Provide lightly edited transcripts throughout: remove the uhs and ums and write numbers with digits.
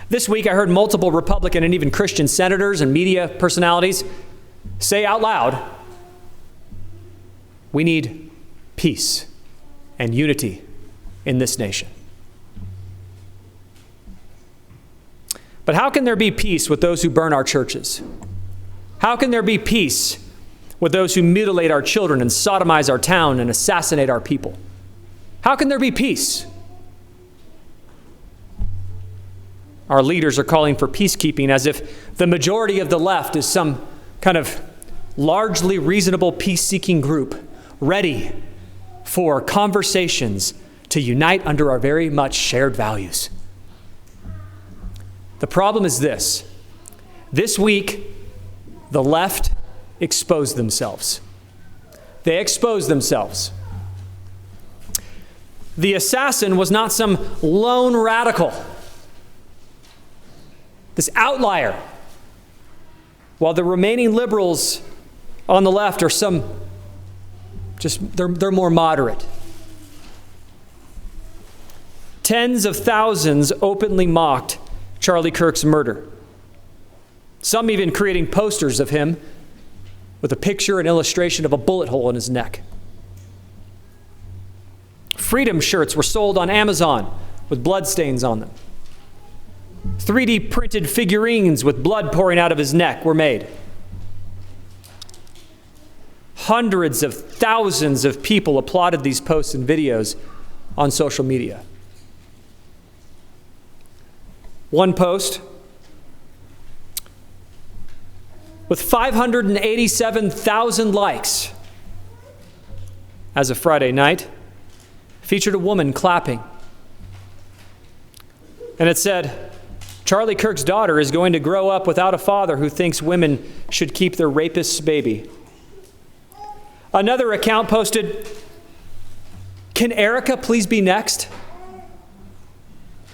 This week, I heard multiple Republican and even Christian senators and media personalities say out loud, we need peace and unity in this nation. But how can there be peace with those who burn our churches? How can there be peace with those who mutilate our children and sodomize our town and assassinate our people? How can there be peace? Our leaders are calling for peacekeeping as if the majority of the left is some kind of largely reasonable peace-seeking group ready for conversations to unite under our very much shared values. The problem is this. This week, the left exposed themselves. They exposed themselves. The assassin was not some lone radical, this outlier, while the remaining liberals on the left are they're more moderate. Tens of thousands openly mocked Charlie Kirk's murder. Some even creating posters of him with a picture and illustration of a bullet hole in his neck. Freedom shirts were sold on Amazon with bloodstains on them. 3D printed figurines with blood pouring out of his neck were made. Hundreds of thousands of people applauded these posts and videos on social media. One post with 587,000 likes as of Friday night featured a woman clapping. And it said, Charlie Kirk's daughter is going to grow up without a father who thinks women should keep their rapist's baby. Another account posted, can Erica please be next?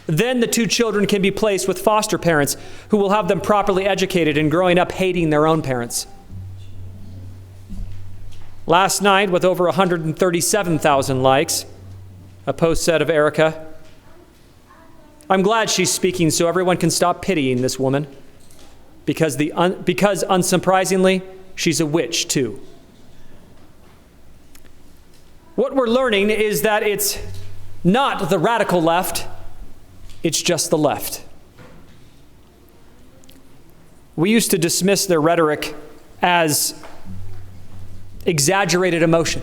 Then the two children can be placed with foster parents who will have them properly educated and growing up hating their own parents. Last night, with over 137,000 likes, a post said of Erica, I'm glad she's speaking so everyone can stop pitying this woman because unsurprisingly, she's a witch too. What we're learning is that it's not the radical left, it's just the left. We used to dismiss their rhetoric as exaggerated emotion.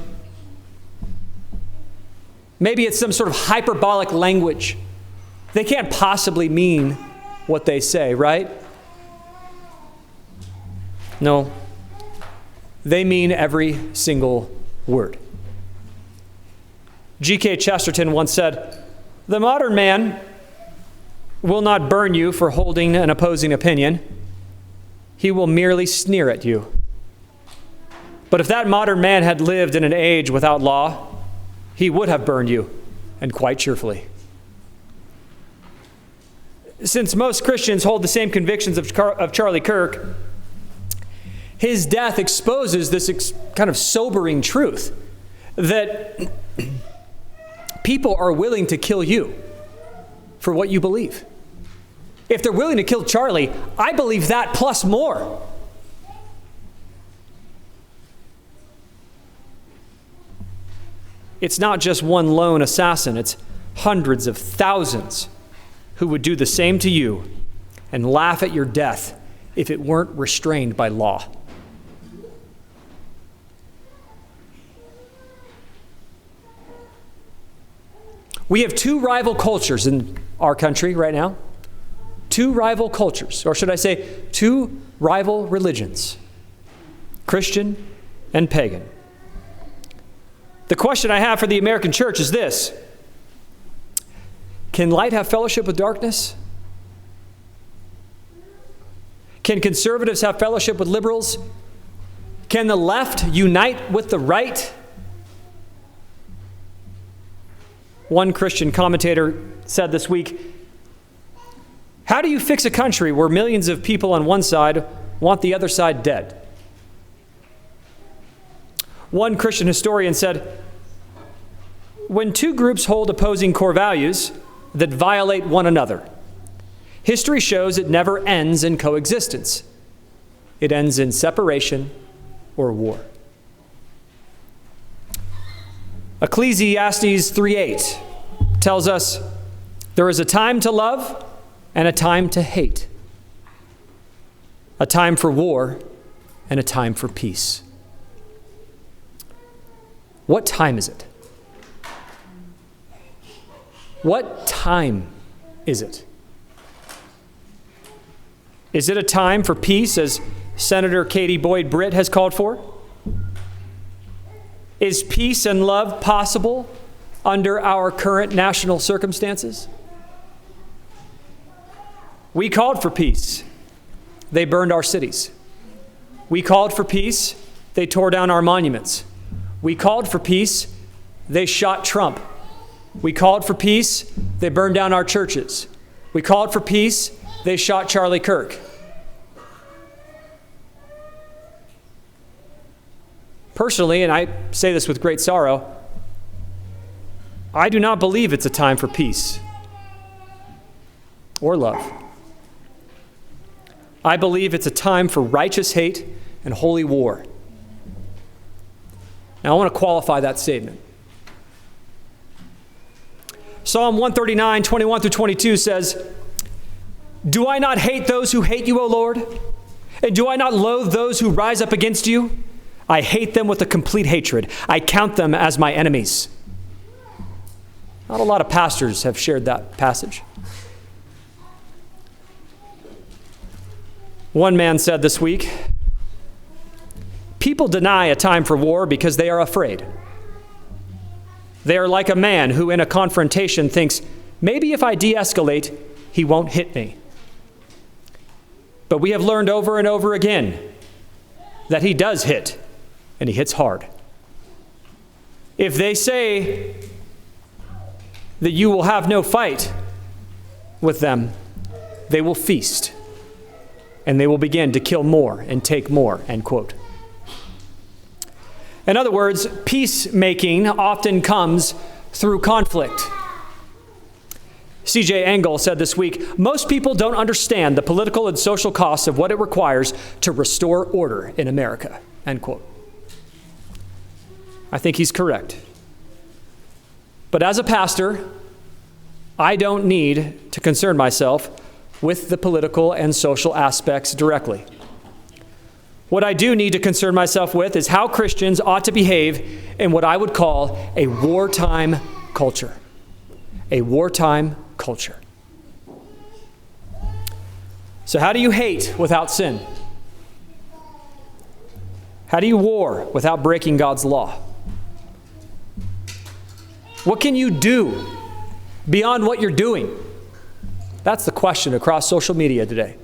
Maybe it's some sort of hyperbolic language. They can't possibly mean what they say, right? No, they mean every single word. G.K. Chesterton once said, the modern man will not burn you for holding an opposing opinion. He will merely sneer at you. But if that modern man had lived in an age without law, he would have burned you, and quite cheerfully. Since most Christians hold the same convictions of Charlie Kirk, his death exposes this kind of sobering truth that people are willing to kill you for what you believe. If they're willing to kill Charlie, I believe that plus more. It's not just one lone assassin, it's hundreds of thousands who would do the same to you and laugh at your death if it weren't restrained by law. We have two rival cultures in our country right now. Two rival cultures, or should I say, two rival religions, Christian and pagan. The question I have for the American church is this: can light have fellowship with darkness? Can conservatives have fellowship with liberals? Can the left unite with the right? One Christian commentator said this week, how do you fix a country where millions of people on one side want the other side dead? One Christian historian said, when two groups hold opposing core values that violate one another, history shows it never ends in coexistence. It ends in separation or war. Ecclesiastes 3:8 tells us there is a time to love and a time to hate, a time for war and a time for peace. What time is it? What time is it? Is it a time for peace, as Senator Katie Boyd Britt has called for? Is peace and love possible under our current national circumstances? We called for peace. They burned our cities. We called for peace. They tore down our monuments. We called for peace. They shot Trump. We called for peace. They burned down our churches. We called for peace. They shot Charlie Kirk. Personally, and I say this with great sorrow, I do not believe it's a time for peace or love. I believe it's a time for righteous hate and holy war. Now, I want to qualify that statement. Psalm 139, 21 through 22 says, "Do I not hate those who hate you, O Lord? And do I not loathe those who rise up against you? I hate them with a complete hatred. I count them as my enemies." Not a lot of pastors have shared that passage. One man said this week, "People deny a time for war because they are afraid. They are like a man who in a confrontation thinks, maybe if I de-escalate, he won't hit me. But we have learned over and over again that he does hit, and he hits hard. If they say that you will have no fight with them, they will feast, and they will begin to kill more and take more," end quote. In other words, peacemaking often comes through conflict. C.J. Engel said this week, "Most people don't understand the political and social costs of what it requires to restore order in America," end quote. I think he's correct. But as a pastor, I don't need to concern myself with the political and social aspects directly. What I do need to concern myself with is how Christians ought to behave in what I would call a wartime culture. A wartime culture. So how do you hate without sin? How do you war without breaking God's law? What can you do beyond what you're doing? That's the question across social media today.